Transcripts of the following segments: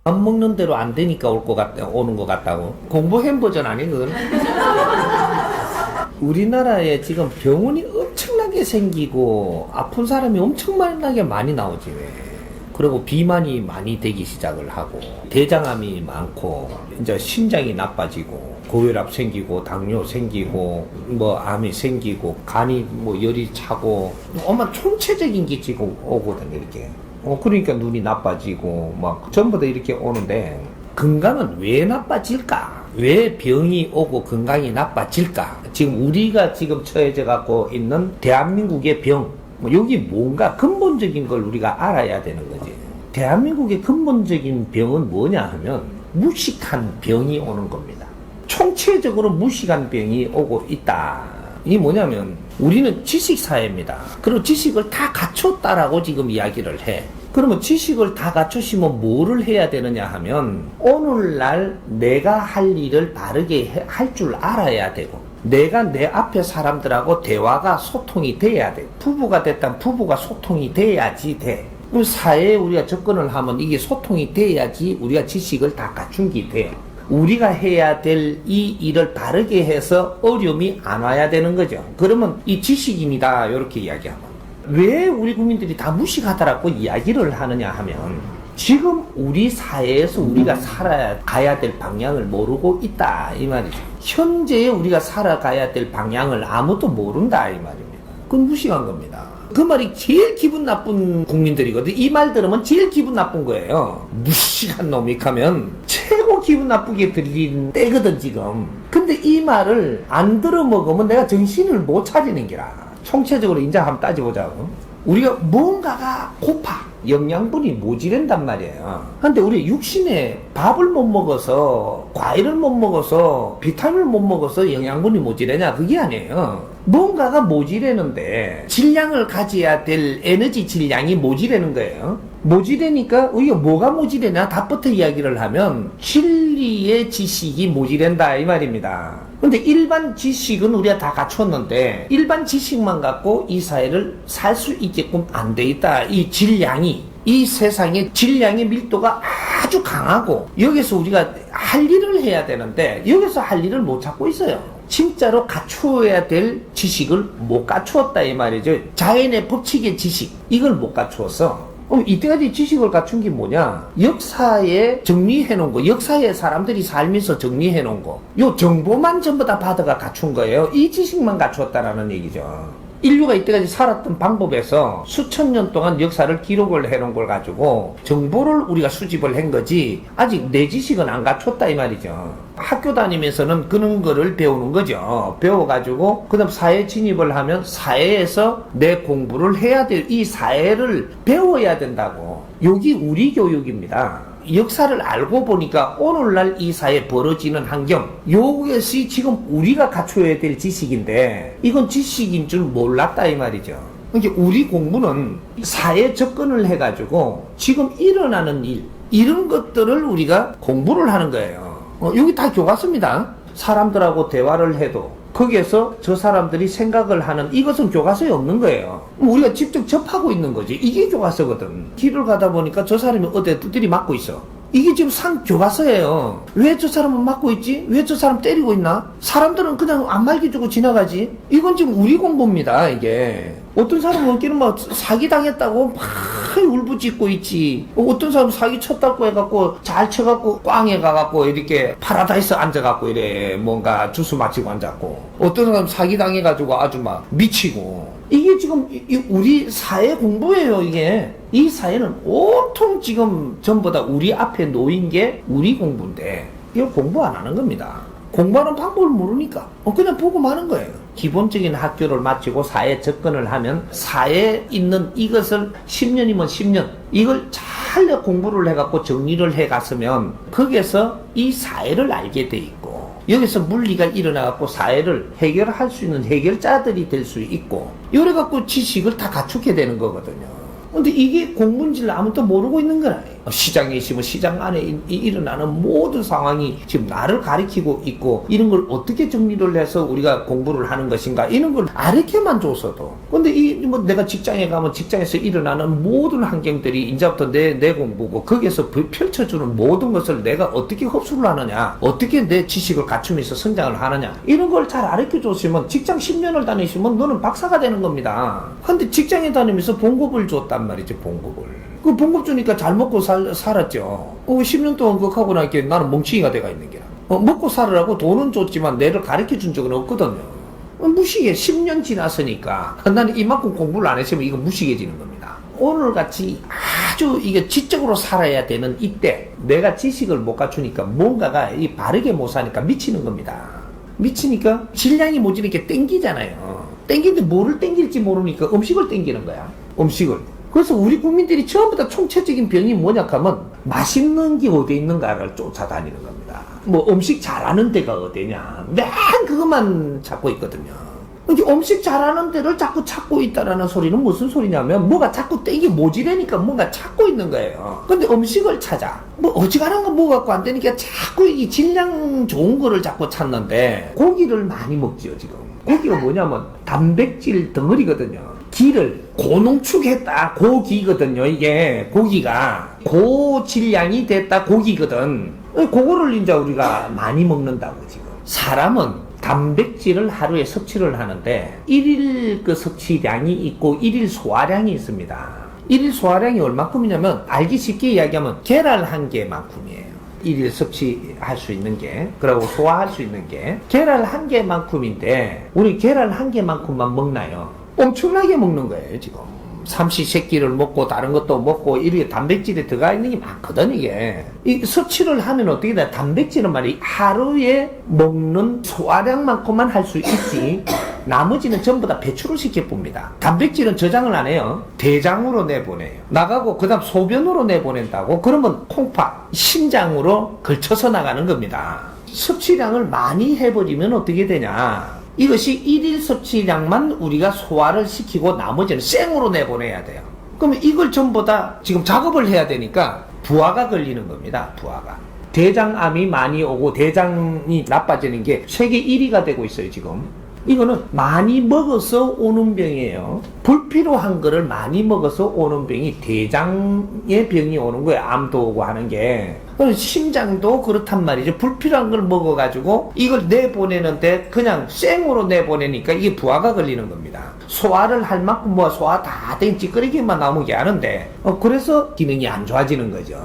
밥 먹는 대로 안 되니까 오는 것 같다고. 공부햄 버전 아니거든. 우리나라에 지금 병원이 엄청나게 생기고 아픈 사람이 엄청나게 많이 나오지 왜. 그리고 비만이 많이 되기 시작을 하고 대장암이 많고 이제 심장이 나빠지고 고혈압 생기고 당뇨 생기고 뭐 암이 생기고 간이 뭐 열이 차고 엄마 총체적인 게 지금 오거든요 이렇게. 그러니까 눈이 나빠지고 막 전부 다 이렇게 오는데 건강은 왜 나빠질까? 왜 병이 오고 건강이 나빠질까? 지금 우리가 지금 처해져 갖고 있는 대한민국의 병, 여기 뭔가 근본적인 걸 우리가 알아야 되는 거지. 대한민국의 근본적인 병은 뭐냐 하면 무식한 병이 오는 겁니다. 총체적으로 무식한 병이 오고 있다. 이 뭐냐면 우리는 지식사회입니다. 그리고 지식을 다 갖췄다라고 지금 이야기를 해. 그러면 지식을 다 갖추시면 뭐를 해야 되느냐 하면 오늘날 내가 할 일을 바르게 할 줄 알아야 되고 내가 내 앞에 사람들하고 대화가 소통이 돼야 돼. 부부가 됐다면 부부가 소통이 돼야지 돼. 그리고 사회에 우리가 접근을 하면 이게 소통이 돼야지 우리가 지식을 다 갖춘 게 돼. 우리가 해야 될 이 일을 바르게 해서 어려움이 안 와야 되는 거죠. 그러면 이 지식인이다 이렇게 이야기하면 왜 우리 국민들이 다 무식하다라고 이야기를 하느냐 하면 지금 우리 사회에서 우리가 살아가야 될 방향을 모르고 있다 이 말이죠. 현재에 우리가 살아가야 될 방향을 아무도 모른다 이 말입니다. 그건 무식한 겁니다. 그 말이 제일 기분 나쁜 국민들이거든. 이 말 들으면 제일 기분 나쁜 거예요. 무식한 놈이 하면 최고 기분 나쁘게 들리는 때거든 지금. 근데 이 말을 안 들어먹으면 내가 정신을 못 차리는 게라. 총체적으로 이제 한번 따져보자고. 우리가 뭔가가 고파 영양분이 모자란단 말이에요. 근데 우리 육신에 밥을 못 먹어서 과일을 못 먹어서 비타민을 못 먹어서 영양분이 모자라냐 그게 아니에요. 뭔가가 모자라는데 질량을 가져야 될 에너지 질량이 모자라는 거예요. 모자라니까 이게 뭐가 모자라냐 답부터 이야기를 하면 진리의 지식이 모자란다 이 말입니다. 근데 일반 지식은 우리가 다 갖췄는데 일반 지식만 갖고 이 사회를 살 수 있게끔 안 돼 있다. 이 질량이 이 세상의 질량의 밀도가 아주 강하고 여기서 우리가 할 일을 해야 되는데 여기서 할 일을 못 찾고 있어요. 진짜로 갖추어야 될 지식을 못 갖추었다 이 말이죠. 자연의 법칙의 지식 이걸 못 갖추었어. 그럼 이때까지 지식을 갖춘 게 뭐냐? 역사에 정리해 놓은 거, 역사에 사람들이 살면서 정리해 놓은 거, 요 정보만 전부 다 받아가 갖춘 거예요. 이 지식만 갖추었다라는 얘기죠. 인류가 이때까지 살았던 방법에서 수천 년 동안 역사를 기록을 해놓은 걸 가지고 정보를 우리가 수집을 한 거지 아직 내 지식은 안 갖췄다 이 말이죠. 학교 다니면서는 그런 거를 배우는 거죠. 배워가지고 그 다음 사회 진입을 하면 사회에서 내 공부를 해야 될 이 사회를 배워야 된다고. 여기 우리 교육입니다. 역사를 알고 보니까 오늘날 이 사회에 벌어지는 환경 요것이 지금 우리가 갖춰야 될 지식인데 이건 지식인 줄 몰랐다 이 말이죠. 그러니까 우리 공부는 사회에 접근을 해가지고 지금 일어나는 일 이런 것들을 우리가 공부를 하는 거예요. 여기 다 교과서입니다. 사람들하고 대화를 해도 거기에서 저 사람들이 생각을 하는 이것은 교과서에 없는 거예요. 우리가 직접 접하고 있는 거지. 이게 교과서거든. 길을 가다 보니까 저 사람이 어디 두드리 맞고 있어. 이게 지금 상 교과서예요. 왜 저 사람은 맞고 있지? 왜 저 사람 때리고 있나? 사람들은 그냥 안 말겨주고 지나가지. 이건 지금 우리 공부입니다. 이게 어떤 사람은 끼는 막 사기 당했다고 막 울부짖고 있지. 어떤 사람은 사기 쳤다고 해갖고 잘 쳐갖고 꽝에 가갖고 이렇게 파라다이스 앉아갖고 이래 뭔가 주스 마치고 앉았고, 어떤 사람은 사기 당해가지고 아주 막 미치고. 이게 지금 우리 사회 공부예요. 이게 이 사회는 온통 지금 전부 다 우리 앞에 놓인 게 우리 공부인데 이걸 공부 안 하는 겁니다. 공부하는 방법을 모르니까 그냥 보고 마는 거예요. 기본적인 학교를 마치고 사회에 접근을 하면 사회에 있는 이것을 10년이면 10년 이걸 잘 공부를 해갖고 정리를 해갔으면 거기에서 이 사회를 알게 돼 있고 여기서 물리가 일어나갖고 사회를 해결할 수 있는 해결자들이 될 수 있고 이래갖고 지식을 다 갖추게 되는 거거든요. 근데 이게 공부인지를 아무도 모르고 있는 거라. 시장에 있으면 시장 안에 일어나는 모든 상황이 지금 나를 가리키고 있고, 이런 걸 어떻게 정리를 해서 우리가 공부를 하는 것인가, 이런 걸 알게만 줬어도. 근데 뭐 내가 직장에 가면 직장에서 일어나는 모든 환경들이 이제부터 내 공부고, 거기에서 펼쳐주는 모든 것을 내가 어떻게 흡수를 하느냐, 어떻게 내 지식을 갖추면서 성장을 하느냐, 이런 걸 잘 가르쳐 줬으면 직장 10년을 다니시면 너는 박사가 되는 겁니다. 근데 직장에 다니면서 봉급을 줬단 말이지, 봉급을. 그 봉급 주니까 잘 먹고 살았죠. 10년 동안 그거 하고 나니까 나는 멍청이가 돼가 있는 게야. 먹고 살으라고 돈은 줬지만 내를 가르쳐 준 적은 없거든요. 무식해. 10년 지났으니까 나는 이만큼 공부를 안 했으면 이거 무식해지는 겁니다. 오늘같이 아주 이게 지적으로 살아야 되는 이때 내가 지식을 못 갖추니까 뭔가가 바르게 못 사니까 미치는 겁니다. 미치니까 질량이 모자니까 땡기잖아요. 땡기는데 뭐를 땡길지 모르니까 음식을 땡기는 거야. 음식을. 그래서 우리 국민들이 처음부터 총체적인 병이 뭐냐 하면 맛있는 게 어디 있는가를 쫓아다니는 겁니다. 뭐 음식 잘하는 데가 어디냐, 맨 그것만 찾고 있거든요. 이제 음식 잘하는 데를 자꾸 찾고 있다라는 소리는 무슨 소리냐면 뭐가 자꾸 땡기 모지래니까 뭔가 찾고 있는 거예요. 근데 음식을 찾아. 뭐 어지간한 거 먹어갖고 안 되니까 자꾸 이 질량 좋은 거를 자꾸 찾는데, 고기를 많이 먹지요 지금. 고기가 뭐냐면 단백질 덩어리거든요. 기를 고농축했다 고기거든요. 이게 고기가 고질량이 됐다 고기거든. 그거를 이제 우리가 많이 먹는다고. 지금 사람은 단백질을 하루에 섭취를 하는데 일일 그 섭취량이 있고 일일 소화량이 있습니다. 일일 소화량이 얼마큼이냐면 알기 쉽게 이야기하면 계란 한 개만큼이에요. 일일 섭취할 수 있는 게, 그리고 소화할 수 있는 게 계란 한 개만큼인데 우리 계란 한 개만큼만 먹나요? 엄청나게 먹는 거예요 지금. 삼시세끼를 먹고 다른 것도 먹고 이렇게 단백질이 들어가 있는 게 많거든. 이게 이 섭취를 하면 어떻게 돼? 단백질은 말이 하루에 먹는 소화량만큼만 할 수 있지 나머지는 전부 다 배출을 시켜봅니다. 단백질은 저장을 안 해요. 대장으로 내보내요. 나가고 그 다음 소변으로 내보낸다고. 그러면 콩팥, 심장으로 걸쳐서 나가는 겁니다. 섭취량을 많이 해버리면 어떻게 되냐, 이것이 일일 섭취량만 우리가 소화를 시키고 나머지는 생으로 내보내야 돼요. 그러면 이걸 전부 다 지금 작업을 해야 되니까 부하가 걸리는 겁니다. 부하가. 대장암이 많이 오고 대장이 나빠지는 게 세계 1위가 되고 있어요 지금. 이거는 많이 먹어서 오는 병이에요. 불필요한 거를 많이 먹어서 오는 병이 대장의 병이 오는 거예요. 암도 오고 하는 게. 심장도 그렇단 말이죠. 불필요한 걸 먹어가지고 이걸 내보내는데 그냥 생으로 내보내니까 이게 부하가 걸리는 겁니다. 소화를 할 만큼 뭐 소화 다 된 찌끄리기만 나오게 하는데 그래서 기능이 안 좋아지는 거죠.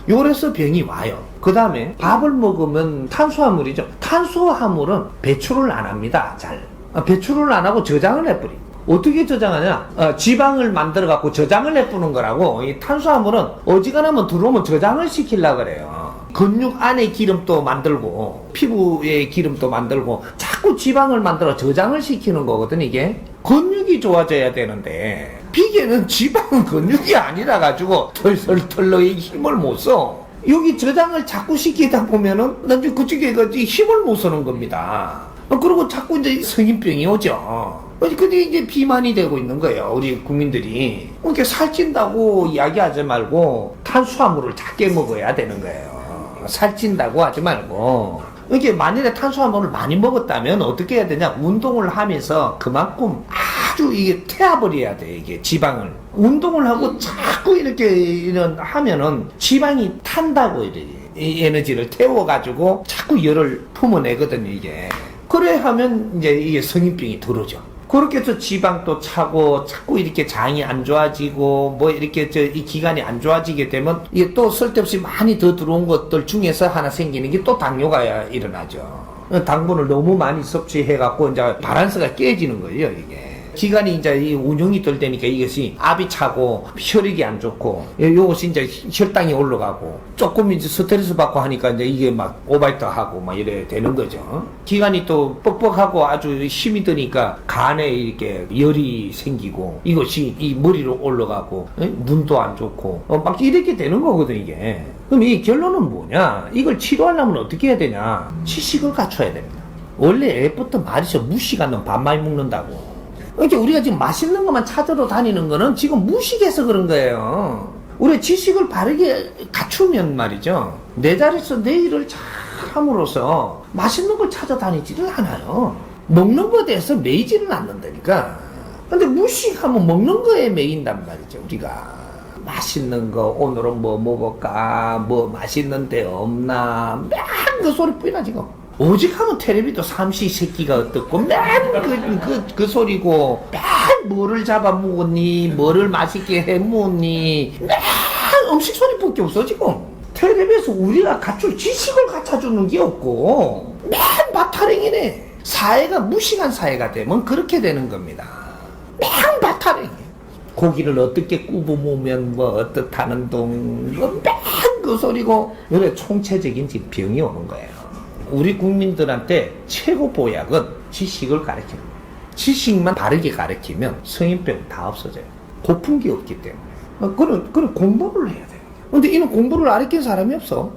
요래서 병이 와요. 그 다음에 밥을 먹으면 탄수화물이죠. 탄수화물은 배출을 안 합니다. 잘. 배출을 안 하고 저장을 해버리. 어떻게 저장하냐? 지방을 만들어 갖고 저장을 해뿌는 거라고. 이 탄수화물은 어지간하면 들어오면 저장을 시키려고 그래요. 근육 안에 기름도 만들고 피부에 기름도 만들고 자꾸 지방을 만들어 저장을 시키는 거거든. 이게 근육이 좋아져야 되는데 비계는 지방은 근육이 아니라 가지고 털털털러 힘을 못 써. 여기 저장을 자꾸 시키다 보면은 나중에 그쪽에 힘을 못 쓰는 겁니다. 그리고 자꾸 이제 성인병이 오죠. 근데 이제 비만이 되고 있는 거예요, 우리 국민들이. 이렇게 살찐다고 이야기하지 말고 탄수화물을 작게 먹어야 되는 거예요. 살찐다고 하지 말고. 이게 만일에 탄수화물을 많이 먹었다면 어떻게 해야 되냐? 운동을 하면서 그만큼 아주 이게 태워버려야 돼, 이게 지방을. 운동을 하고 자꾸 이렇게 하면은 지방이 탄다고 이 에너지를 태워가지고 자꾸 열을 품어내거든요, 이게. 그래 하면 이제 이게 성인병이 들어오죠. 그렇게 해서 지방도 차고 자꾸 이렇게 장이 안 좋아지고 뭐 이렇게 이 기관이 안 좋아지게 되면 이게 또 쓸데없이 많이 더 들어온 것들 중에서 하나 생기는 게 또 당뇨가 일어나죠. 당분을 너무 많이 섭취해갖고 이제 밸런스가 깨지는 거예요, 이게. 기관이 이제 이 운영이 덜 되니까 이것이 압이 차고 혈액이 안 좋고 요것이 이제 혈당이 올라가고 조금 이제 스트레스 받고 하니까 이제 이게 막 오바이트 하고 막 이래 되는 거죠. 기관이 또 뻑뻑하고 아주 힘이 드니까 간에 이렇게 열이 생기고 이것이 이 머리로 올라가고 눈도 안 좋고 막 이렇게 되는 거거든 이게. 그럼 이 결론은 뭐냐? 이걸 치료하려면 어떻게 해야 되냐? 지식을 갖춰야 됩니다. 원래 애부터 말이죠. 무시가 넌 밥 많이 먹는다고. 그러니까 우리가 지금 맛있는 것만 찾으러 다니는 거는 지금 무식해서 그런 거예요. 우리 지식을 바르게 갖추면 말이죠. 내 자리에서 내 일을 잘 함으로써 맛있는 걸 찾아다니지를 않아요. 먹는 것에 대해서 매이지는 않는다니까. 근데 무식하면 먹는 거에 매인단 말이죠, 우리가. 맛있는 거, 오늘은 뭐 먹을까, 뭐 맛있는 데 없나, 맨 그 소리뿐이나 지금. 오직 하면 텔레비도 삼시세끼가 어떻고, 맨 그 소리고, 맨 뭐를 잡아먹었니, 뭐를 맛있게 해먹었니, 맨 음식 소리밖에 없어, 지금. 텔레비에서 우리가 갖출 지식을 갖춰주는 게 없고, 맨 바타랭이네. 사회가 무식한 사회가 되면 그렇게 되는 겁니다. 맨 바타랭이. 고기를 어떻게 구워 먹으면 뭐 어떻다는 둥, 맨 그 소리고, 이래 총체적인 병이 오는 거예요. 우리 국민들한테 최고 보약은 지식을 가르치는 거예요. 지식만 바르게 가르치면 성인병 다 없어져요. 고픈 게 없기 때문에. 그런 공부를 해야 돼요. 근데 이런 공부를 가르친 사람이 없어.